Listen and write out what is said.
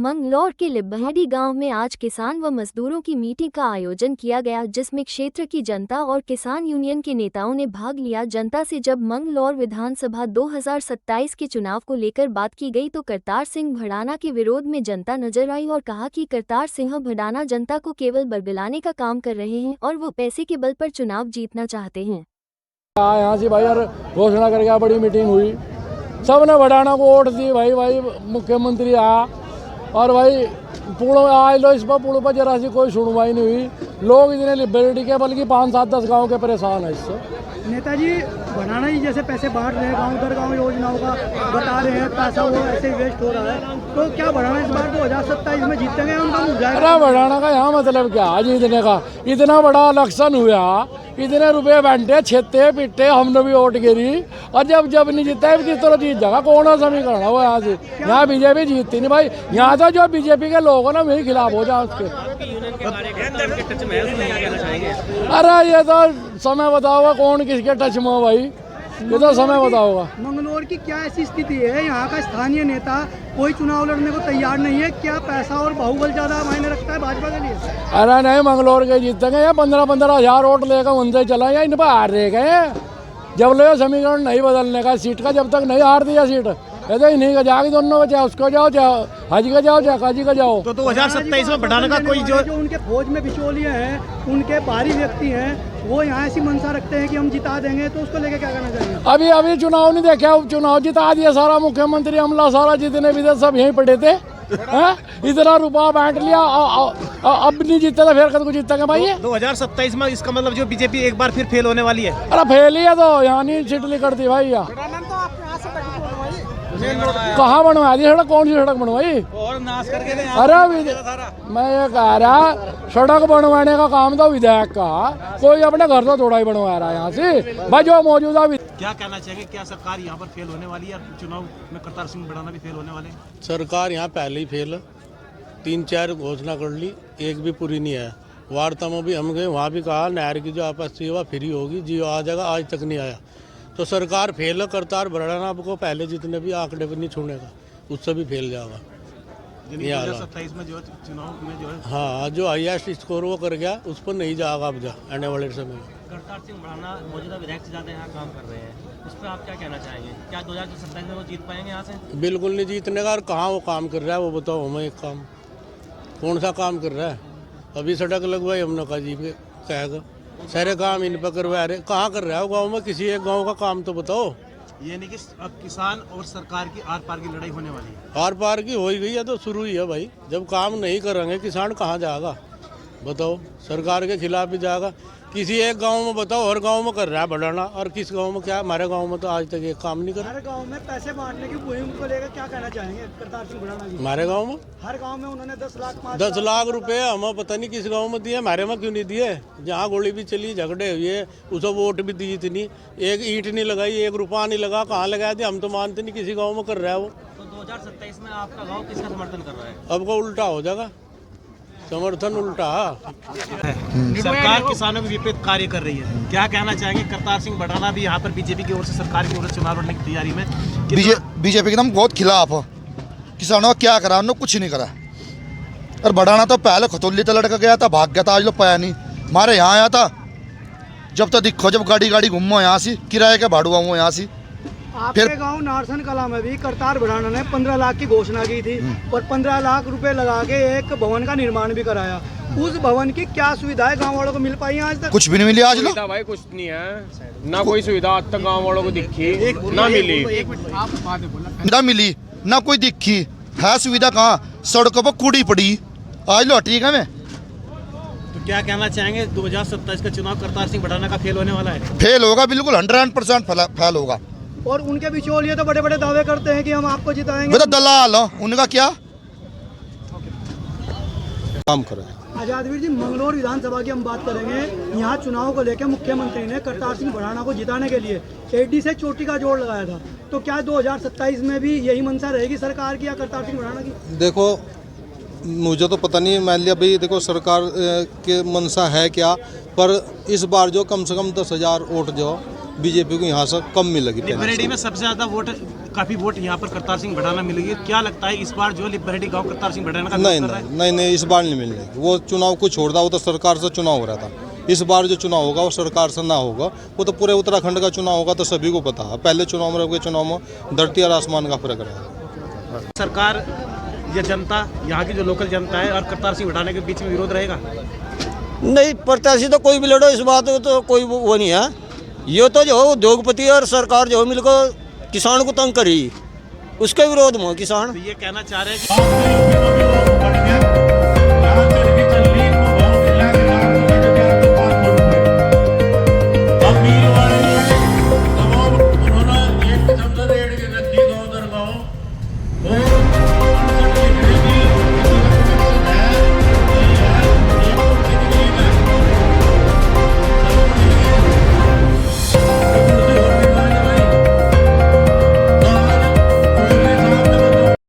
मंगलौर के लिब्बहरी गांव में आज किसान व मजदूरों की मीटिंग का आयोजन किया गया, जिसमें क्षेत्र की जनता और किसान यूनियन के नेताओं ने भाग लिया। जनता से जब मंगलौर विधानसभा 2027 के चुनाव को लेकर बात की गई तो करतार सिंह भड़ाना के विरोध में जनता नजर आई और कहा कि करतार सिंह भड़ाना जनता को केवल बरगलाने का काम कर रहे हैं और वो पैसे के बल पर चुनाव जीतना चाहते हैं। यहाँ से भाई यार घोषणा करके बड़ी मीटिंग हुई, सबने भड़ाना को वोट दी। भाई मुख्यमंत्री आया और भाई पुणों आज लो इस पर पुणों पर जरा सी कोई सुनवाई नहीं हुई। लोग इतने लिबर्टी के बल्कि 5-7-10 गांव के परेशान है इससे। नेताजी भड़ाना जी जैसे पैसे बांट रहे हैं, गांव दर गांव योजनाओं का बता रहे हैं, पैसा वो ऐसे वेस्ट हो रहा है, तो क्या भड़ाना इस बार 2027 में जीतेंगे? अरे भड़ाना का यहाँ मतलब क्या जीतने का? इतना बड़ा इलेक्शन हुआ, इतने रुपए बांटे, छेते पिटे, हमने भी वोट गिरी और जब नहीं जीता है किस तरह जीत जाएगा? कौन सा समीकरण है वो? यहाँ से यहाँ बीजेपी जीतती नहीं भाई। यहाँ तो जो बीजेपी के लोग हैं ना वही खिलाफ हो जाए उसके। अरे ये तो समय बताओगा कौन किसके टच में हो भाई, ये तो समय बताओगा। मंगलौर की क्या ऐसी स्थिति है? यहाँ का स्थानीय नेता कोई चुनाव लड़ने को तैयार नहीं है। क्या पैसा और बाहुबल ज्यादा मायने रखता है भाजपा के लिए? अरे नहीं, मंगलौर के जीतेंगे या 15-15 हजार वोट लेकर उनसे चला या इन पर हार रह गए। जब लो समीकरण नहीं बदलने का सीट का, जब तक नहीं हार दिया सीट कहते ही नहीं का जाएगी दोनों को, चाहे उसको जाओ चाहे हाजी का जाओ चाहे काजी का जाओ। तो 2027 में बढ़ाने का कोई जो उनके फौज में बिचौलिए हैं, उनके बाहरी व्यक्ति हैं, वो यहाँ ऐसी मंशा रखते हैं कि हम जिता देंगे, तो उसको लेके क्या करना चाहिए? अभी चुनाव नहीं देखा, चुनाव जिता दिया सारा, मुख्यमंत्री अमला सारा जितने भी थे सब यहीं पड़े थे। इतना रुपया बांट लिया, अब नहीं जीते तो फिर कद जीतेंगे भाई? 2027 में इसका मतलब जो बीजेपी एक बार फिर फेल होने वाली है। अरे फेल ही है तो यहाँ नहीं चिटली करती भाई। कहाँ बनवाई थी सड़क? कौन सी सड़क बनवाई? और नाश करके अरे मैं ये कह रहा सड़क बनवाने का काम तो विधायक का, कोई अपने घर तो थोड़ा ही बनवा रहा है यहाँ से भाई। जो मौजूदा क्या कहना चाहिए, क्या सरकार यहाँ पर फेल होने वाली है? चुनाव में करतार सिंह भड़ाना भी फेल होने वाले? सरकार यहाँ पहले ही फेल, 3-4 घोषणा कर ली, एक भी पूरी नहीं है। वार्ता में भी हम गए, वहाँ भी कहा नहर की जो आपस सेवा फ्री होगी, जियो आ जाएगा, आज तक नहीं आया। तो सरकार फेल है। करतार भड़ाना को पहले जितने भी आंकड़े पर नहीं छूनेगा, उससे भी फेल जाएगा। 2027 में जो चुनाव में जो है, हाँ, जो हाईएस्ट स्कोर वो कर गया उस पर नहीं जाएगा अब आने वाले समय में। करतार सिंह भड़ाना मौजूदा विधायक से ज़्यादा यहाँ काम कर रहे हैं, उस पर आप क्या कहना चाहेंगे? क्या 2027 में वो जीत पाएंगे यहाँ से? बिल्कुल नहीं जीतने का। और कहाँ वो काम कर रहा है वो बताओ हमें एक काम, कौन सा काम कर रहा है? अभी सड़क लगवाई हमने कहा जी कहेगा सारे काम इन पर करवा रहे, कहाँ कर रहा है गाँव में? किसी एक गाँव का काम तो बताओ। ये नहीं कि अब किसान और सरकार की आर पार की लड़ाई होने वाली है। आर पार की हो ही गई है तो शुरू ही है भाई। जब काम नहीं करेंगे किसान कहाँ जाएगा बताओ? सरकार के खिलाफ भी जाएगा। किसी एक गांव में बताओ, हर गांव में कर रहा है भड़ाना, और किस गांव में क्या? हमारे गांव में तो आज तक एक काम नहीं कर रहा। हर गांव में पैसे बांटने की मुहिम को लेकर क्या कहना चाहेंगे करतार सिंह भड़ाना जी? हमारे गांव में हर गांव में उन्होंने 10 लाख रुपए हमें पता नहीं किस गांव में दिए, हमारे में क्यों नहीं दिए? जहाँ गोली भी चली, झगड़े हुए, उसे वोट भी दी इतनी, एक ईंट नहीं लगाई, 1 रुपया नहीं लगा, कहाँ लगाया थे? हम तो मानते नहीं किसी गाँव में कर रहा है वो। तो 2027 में आपका गाँव किसका समर्थन कर रहा है? अब को उल्टा हो जाएगा, समर्थन उल्टा। सरकार किसानों के विपरीत कार्य कर रही है, क्या कहना चाहेंगे? करतार सिंह भड़ाना भी यहाँ पर बीजेपी की ओर से, सरकार की ओर से चुनाव लड़ने की तैयारी में। बीजेपी के नाम बहुत खिलाफ हो। किसानों का क्या करा? उन्होंने कुछ नहीं करा। और भड़ाना तो पहले खतौली तो लड़का गया था, भाग गया था, आज लोग पाया नहीं। हमारे यहाँ आया था, जब तक दिखो, जब गाड़ी घूमो यहाँ से, किराए के भाड़ू आओ यहाँ से। आपके गांव नारसन कला में भी करतार भड़ाना ने 15 लाख की घोषणा की थी और 15 लाख रुपए लगा के एक भवन का निर्माण भी कराया। उस भवन की क्या सुविधाएं गांव वालों को मिल पाई आज तक? कुछ भी नहीं मिली आज लोग। भाई कुछ नहीं है, ना कोई सुविधा आज तक गांव वालों को दिखी, ना मिली, ना मिली, ना कोई दिखी है सुविधा। कहाँ? सड़कों पर कूड़ी पड़ी, आज लो ठीक है। मैं तो क्या कहना चाहेंगे? 2027 का चुनाव करतार सिंह भड़ाना का फेल होने वाला है? फेल होगा, बिल्कुल 100% फेल होगा। और उनके बिचौलिए तो बड़े बड़े दावे करते हैं कि हम आपको जिताएंगे। बेटा दलाल हो, उनका क्या काम करें। आजादवीर जी, मंगलौर विधानसभा की हम बात करेंगे। यहाँ चुनाव को लेकर मुख्यमंत्री ने करतार सिंह भड़ाना को जिताने के लिए एडी से चोटी का जोड़ लगाया था, तो क्या 2027 में भी यही मंशा रहेगी सरकार की या करतार सिंह भड़ाना की? देखो, मुझे तो पता नहीं, मान लिया भाई देखो सरकार के मंशा है क्या, पर इस बार जो कम से कम 10,000 वोट जो बीजेपी को यहाँ से कम मिलेगी। लिबरेटी में सबसे ज्यादा वोट काफी वोट यहाँ पर करतार सिंह बढ़ाना मिलेगी। क्या लगता है इस बार जो लिबर्टी गांव करतार सिंह बढ़ाना का नहीं विरोध कर रहा है? नहीं नहीं, इस बार नहीं मिलने। वो चुनाव को छोड़ था, वो तो सरकार से चुनाव हो रहा था। इस बार जो चुनाव होगा वो सरकार से ना होगा, वो तो पूरे उत्तराखंड का चुनाव होगा, तो सभी को पता है। पहले चुनाव में के चुनाव में धरती और आसमान का फर्क रहा। सरकार या जनता, यहाँ की जो लोकल जनता है और करतार सिंह बढ़ाने के बीच में विरोध रहेगा? नहीं, प्रत्याशी तो कोई भी लड़ो, इस बात को तो कोई वो नहीं है। ये तो जो उद्योगपति और सरकार जो मिलकर किसान को तंग करी, उसके विरोध में किसान तो ये कहना चाह रहे हैं कि